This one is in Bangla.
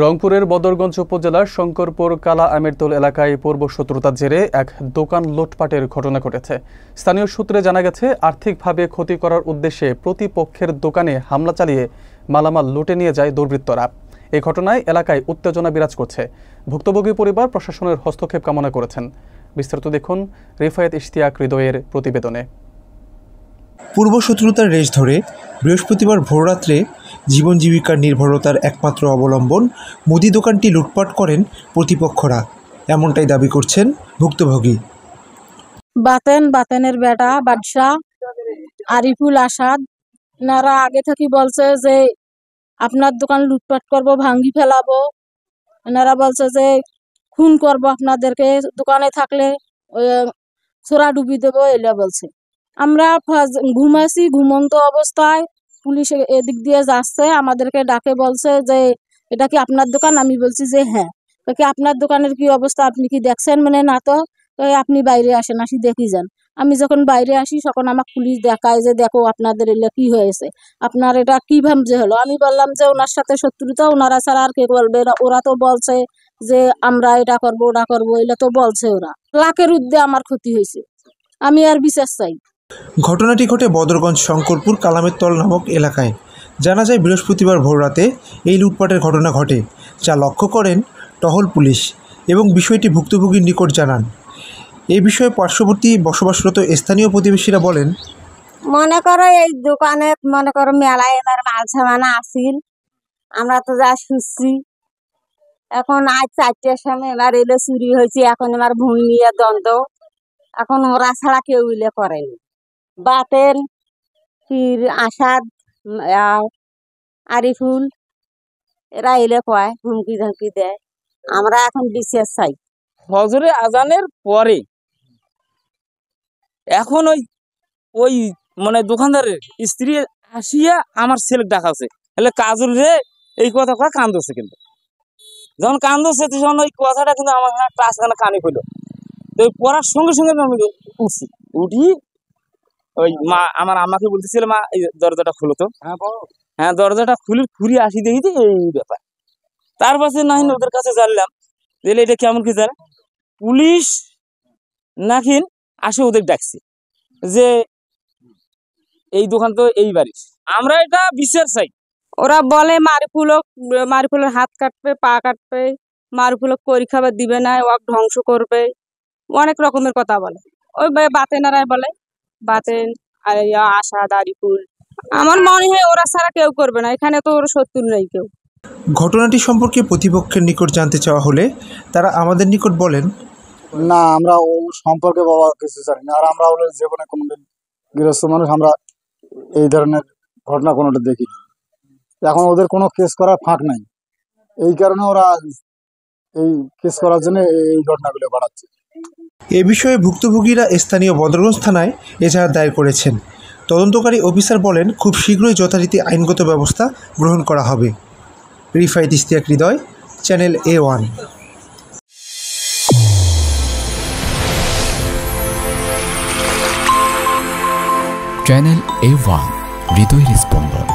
রংপুরের বদরগঞ্জ উপজেলার শঙ্করপুর কালা আমিরতোল এলাকায় পূর্ব শত্রুতার জেরে এক দোকান লুটপাটের ঘটনা ঘটেছে। স্থানীয় সূত্রে জানা গেছে, আর্থিকভাবে ক্ষতি করার উদ্দেশ্যে প্রতিপক্ষের দোকানে হামলা চালিয়ে মালামাল লুটে নিয়ে যায় দুর্বৃত্তরা। এই ঘটনায় এলাকায় উত্তেজনা বিরাজ করছে। ভুক্তভোগী পরিবার প্রশাসনের হস্তক্ষেপ কামনা করেছেন। বিস্তারিত দেখুন রিফায়েত ইশতিয়াক হৃদয়ের প্রতিবেদনে। পূর্ব শত্রুতার রেশ ধরে বৃহস্পতিবার ভোররাত্রে জীবন জীবিকার নির্ভরতার একমাত্র অবলম্বন মুদি দোকানটি লুটপাট করেন প্রতিপক্ষরা, এমনটাই দাবি করছেন ভুক্তভোগী। বাতেনের বেটা বাদশা আরিফুল আসাদ, এনারা আগে থেকে বলছে যে আপনার দোকান লুটপাট করব, ভাঙ্গি ফেলাবো। এনারা বলছে যে খুন করব আপনাদেরকে, দোকানে থাকলে ছোড়া ডুবি দেবো, এলা বলছে। আমরা ঘুমাইছি, ঘুমন্ত অবস্থায় পুলিশ এদিক দিয়ে যাচ্ছে, আমাদেরকে ডাকে বলছে যে এটা কি আপনার দোকান? আমি বলছি যে হ্যাঁ। কি আপনার দোকানের কি অবস্থা, আপনি কি দেখছেন? মানে না তো, আপনি বাইরে আসেন, আসি দেখি যান। আমি যখন বাইরে আসি তখন আমার পুলিশ দেখায় যে দেখো আপনাদের এলে কি হয়েছে, আপনার এটা কি ভাবছে হলো। আমি বললাম যে ওনার সাথে শত্রুতা, ওনারা ছাড়া আর কে বলবে? ওরা তো বলছে যে আমরা এটা করবো ওটা করবো, এলে তো বলছে ওরা। লাখের ঊর্ধ্বে আমার ক্ষতি হয়েছে, আমি আর বিচার চাই। ঘটনাটি ঘটে বদরগঞ্জ শঙ্করপুর কালামেরতল নামক এলাকায়। জানা যায় বৃহস্পতিবার ভোররাতে এই লুটপাটের ঘটনা ঘটে, যা লক্ষ্য করেন টহল পুলিশ এবং বিষয়টি ভুক্তভোগীর নিকট জানান। এই বিষয়ে পার্শ্ববর্তী বসবাসরত স্থানীয় প্রতিবেশীরা বলেন, মনে করো এই দোকানে মনে করো মেলায় এবার মাল সামানা আসিল, আমরা তো যা শুচ্ছি। এখন আজ 4টার সময় এবার এলে চুরি হয়েছে, এখন এবার ভূমি নিয়ে দ্বন্দ্ব। এখন ওরা ছাড়া কেউ ইলে করেনি। বাতেন ফির আসাদ আরিফুল এরা এলে কয়, হুমকি ধমকি দেয়। আমরা এখন বিচার চাই। ফজরে আজানের পরে এখন ওই মানে দোকানদারের স্ত্রী আসিয়া আমার ছেলে ডাকাছে, হলে কাজল রে এই কথা কান্দছে। কিন্তু যখন কান্দছে তখন ওই কথাটা কিন্তু আমার টাচখানা কানে হইলো। তো পড়ার সঙ্গে সঙ্গে আমি উঠছি, উঠি ওই মা আমার আম্মাকে বলতেছিল, মা এই দরজাটা খুলো তো। হ্যাঁ, দরজাটা খুলে আসি দেখি যে এই ব্যাপার। তারপরে না ওদের কাছে জানলাম যে এটা কেমন কি জানে, পুলিশ নাকি আসে ওদের ডাকছে যে এই দোকান তো এই বাড়ির। আমরা এটা বিচার চাই। ওরা বলে মারিফুলের হাত কাটবে, পা কাটবে, মারিফুলক করি খাবার দিবে না, ওক ধ্বংস করবে, অনেক রকমের কথা বলে। ওই বাতেনারাই বলে, বাতেন আসাদ আরিফুল। আমার মনে হয় ওরা ছাড়া কেউ করবে না, এখানে তো ওর শত্রু নেই কেউ। ঘটনাটি সম্পর্কে প্রতিপক্ষের নিকট জানতে চাওয়া হলে তারা আমাদের নিকট বলেন, না আমরা ও সম্পর্কে বাবা কিছু জানি না। আর আমরা হলো জীবনে কোনোদিন গৃহস্থ মানুষ, আমরা এই ধরনের ঘটনা কোনোটা দেখিনি। এখন ওদের কোনো কেস করার ফাঁক নাই, এই কারণে ওরা এই কেস করার জন্য এই ঘটনাগুলো বাড়াচ্ছে। এ বিষয়ে ভুক্তভোগীরা স্থানীয় বদরগঞ্জ থানায় এজাহার দায়ের করেছেন। তদন্তকারী অফিসার বলেন, খুব শীঘ্রই যথারীতি আইনগত ব্যবস্থা গ্রহণ করা হবে। রিফায়েত ইশতিয়াক হৃদয়, চ্যানেল A1। চ্যানেল A1, হৃদয়ের স্পন্দন।